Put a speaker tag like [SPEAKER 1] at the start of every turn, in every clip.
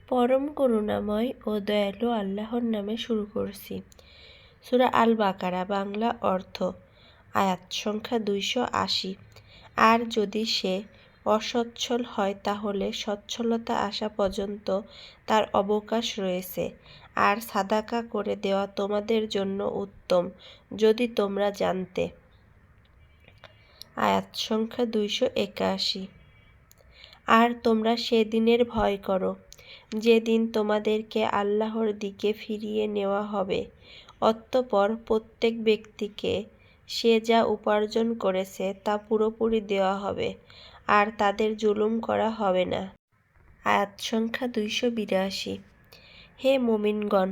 [SPEAKER 1] পরম করুণাময় ও দয়ালু আল্লাহর নামে শুরু করছি। সূরা আল বাকারা, বাংলা অর্থ। আয়াত সংখ্যা 280। আর যদি সে অসচ্ছল হয় তাহলে সচ্ছলতা আসা পর্যন্ত তার অবকাশ রয়েছে, আর সাদাকা করে দেওয়া তোমাদের জন্য উত্তম যদি তোমরা জানতে। আয়াত সংখ্যা 281। আর তোমরা সেদিনের ভয় করো যেদিন তোমাদেরকে আল্লাহর দিকে ফিরিয়ে নেওয়া হবে। অতঃপর প্রত্যেক ব্যক্তিকে সে যা উপার্জন করেছে তা পুরোপুরি দেওয়া হবে, আর তাদের জুলুম করা হবে না। আয়াত সংখ্যা 282। হে মুমিনগণ,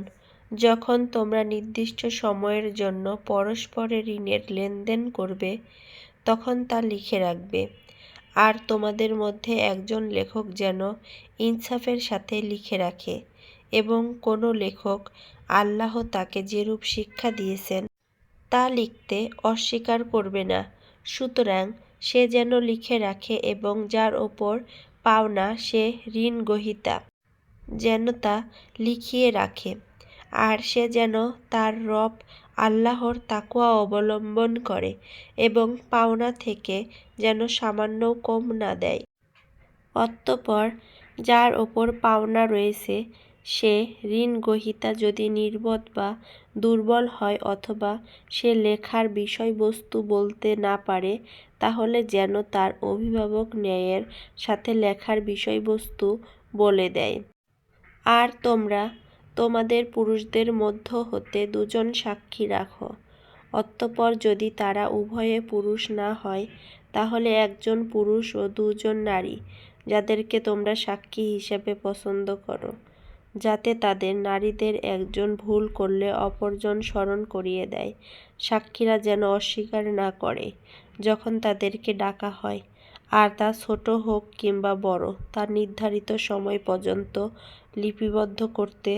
[SPEAKER 1] যখন তোমরা নির্দিষ্ট সময়ের জন্য পরস্পরের ঋণের লেনদেন করবে তখন তা লিখে রাখবে, আর তোমাদের মধ্যে একজন লেখক যেন ইনসাফের সাথে লিখে রাখে, এবং কোনো লেখক আল্লাহ তাকে যেরূপ শিক্ষা দিয়েছেন তা লিখতে অস্বীকার করবে না। সুতরাং সে যেন লিখে রাখে, এবং যার ওপর পাওনা সে ঋণগ্রহীতা যেন তা লিখিয়ে রাখে, আর সে যেন তার রব আল্লাহর তাকওয়া অবলম্বন করে এবং পাওনা থেকে যেন সামান্যও কম না দেয়। অতঃপর যার ওপর পাওনা রয়েছে সে ঋণগ্রহীতা যদি নির্বোধ বা দুর্বল হয়, অথবা সে লেখার বিষয়বস্তু বলতে না পারে, তাহলে যেন তার অভিভাবক ন্যায়ের সাথে লেখার বিষয়বস্তু বলে দেয়। আর তোমরা তোমাদের পুরুষদের মধ্য হতে দুজন সাক্ষী রাখো। অতঃপর যদি তারা উভয়ে পুরুষ না হয়, তাহলে একজন পুরুষ ও দুজন নারী, যাদেরকে তোমরা সাক্ষী হিসেবে পছন্দ করো, যাতে তাদের নারীদের একজন ভুল করলে অপরজন স্মরণ করিয়ে দেয়। সাক্ষীরা যেন অস্বীকার না করে যখন তাদেরকে ডাকা হয়, আর তা ছোট হোক কিংবা বড়, তা নির্ধারিত সময় পর্যন্ত লিপিবদ্ধ করতে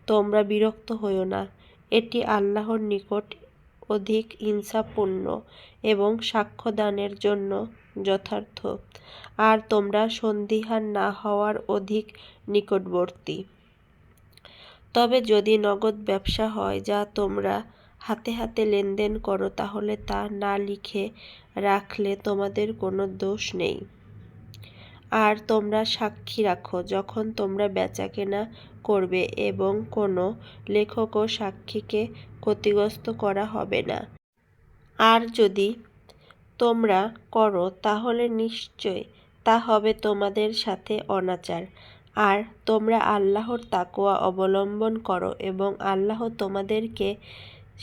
[SPEAKER 1] তোমরা বিরক্ত হইও না। এটি আল্লাহর নিকট অধিক ইনসাফপূর্ণ এবং সাক্ষ্যদানের জন্য যথার্থ, আর তোমরা সন্দিহান না হওয়ার অধিক নিকটবর্তী। তবে যদি নগদ ব্যবসা হয় যা তোমরা হাতে হাতে লেনদেন করো, তাহলে তা না লিখে রাখলে তোমাদের কোনো দোষ নেই। আর তোমরা সাক্ষী রাখো যখন তোমরা বেচাকেনা করবে, এবং কোনো লেখক ও সাক্ষীকে ক্ষতিগ্রস্ত করা হবে না। আর যদি তোমরা করো তাহলে নিশ্চয় তা হবে তোমাদের সাথে অনাচার। আর তোমরা আল্লাহর তাকওয়া অবলম্বন করো, এবং আল্লাহ তোমাদেরকে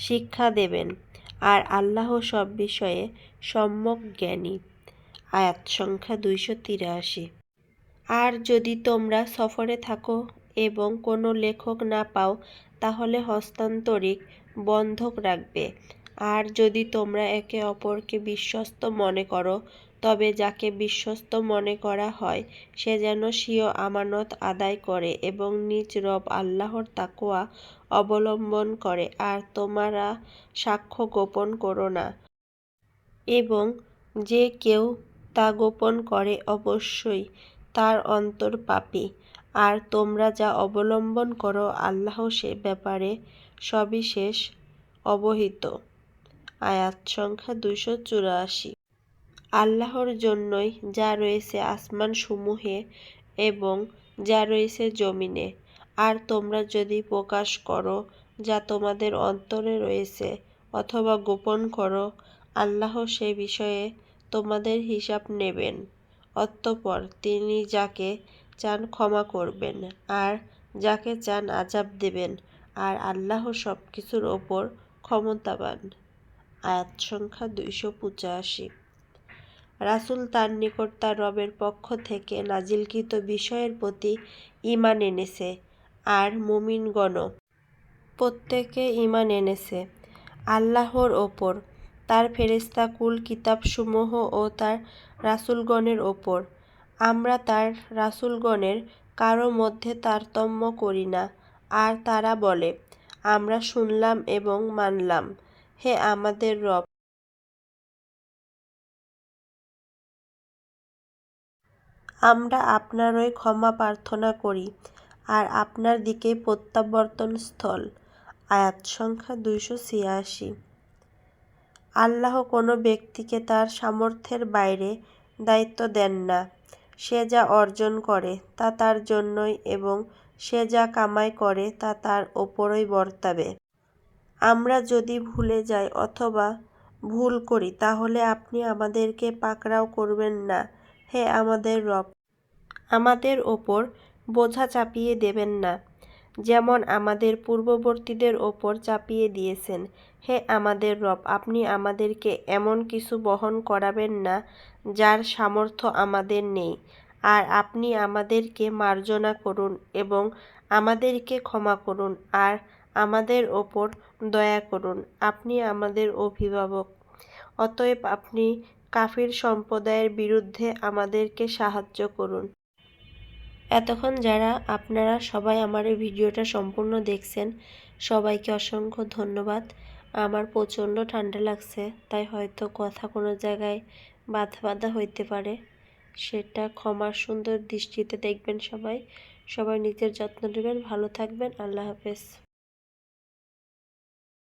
[SPEAKER 1] শিক্ষা দেবেন, আর আল্লাহ সব বিষয়ে সম্যক জ্ঞানী। আয়াত সংখ্যা 283। আর যদি তোমরা সফরে থাকো এবং কোনো লেখক না পাও, তাহলে হস্তান্তরিক বন্ধক রাখবে। আর যদি তোমরা একে অপরকে বিশ্বস্ত মনে করো, তবে যাকে বিশ্বস্ত মনে করা হয় সে যেন স্বীয় আমানত আদায় করে এবং নিজ রব আল্লাহর তাকওয়া অবলম্বন করে। আর তোমরা সাক্ষ্য গোপন করো না, এবং যে কেউ তা গোপন করে অবশ্যই তার অন্তর পাপী। আর তোমরা যা অবলম্বন করো আল্লাহ সে ব্যাপারে সবিশেষ অবহিত। আয়াত সংখ্যা 284। আল্লাহর জন্যই যা রয়েছে আসমান সমূহে এবং যা রয়েছে জমিনে। আর তোমরা যদি প্রকাশ করো যা তোমাদের অন্তরে রয়েছে, অথবা গোপন করো, আল্লাহ সে বিষয়ে তোমাদের হিসাব নেবেন। অতঃপর তিনি যাকে চান ক্ষমা করবেন, আর যাকে চান আযাব দেবেন, আর আল্লাহ সব কিছুর ওপর ক্ষমতাবান। আয়াত সংখ্যা 285। রাসূল তার নিকট তার রবের পক্ষ থেকে নাজিলকৃত বিষয়ের প্রতি ঈমান এনেছে, আর মুমিনগণও প্রত্যেকে ঈমান এনেছে আল্লাহর ওপর, তার ফেরেশতাকুল, কিতাবসমূহ ও তার রাসূলগণের ওপর। আমরা তার রাসূলগণের কারো মধ্যে তারতম্য করি না। আর তারা বলে, আমরা শুনলাম এবং মানলাম। হে আমাদের রব, আমরা আপনারই ক্ষমা প্রার্থনা করি। আর আপনার দিকেই প্রত্যাবর্তন স্থল। আয়াত সংখ্যা 286। আল্লাহ কোনো ব্যক্তিকে তার সামর্থ্যের বাইরে দায়িত্ব দেন না। সে যা অর্জন করে তা তার জন্যই এবং সে যা কামাই করে তা তার ওপরই বর্তাবে। আমরা যদি ভুলে যাই অথবা ভুল করি তাহলে আপনি আমাদেরকে পাকড়াও করবেন না, হে আমাদের রব। আমাদের ওপর বোঝা চাপিয়ে দেবেন না, যেমন আমাদের পূর্ববর্তীদের ওপর চাপিয়ে দিয়েছেন। হে আমাদের রব, আপনি আমাদেরকে এমন কিছু বহন করাবেন না যার সামর্থ্য আমাদের নেই। আর আপনি আমাদেরকে মার্জনা করুন এবং আমাদেরকে ক্ষমা করুন আর আমাদের ওপর দয়া করুন। আপনি আমাদের অভিভাবক, অতএব আপনি কাফির সম্প্রদায়ের বিরুদ্ধে আমাদেরকে সাহায্য করুন। এতক্ষণ যারা আপনারা সবাই আমার এই ভিডিওটা সম্পূর্ণ দেখছেন, সবাইকে অসংখ্য ধন্যবাদ। আমার প্রচণ্ড ঠান্ডা লাগছে, তাই হয়তো কথা কোনো জায়গায় বাধা বাধা হইতে পারে, সেটা ক্ষমার সুন্দর দৃষ্টিতে দেখবেন। সবাই নিজের যত্ন নেবেন, ভালো থাকবেন। আল্লাহ হাফেজ।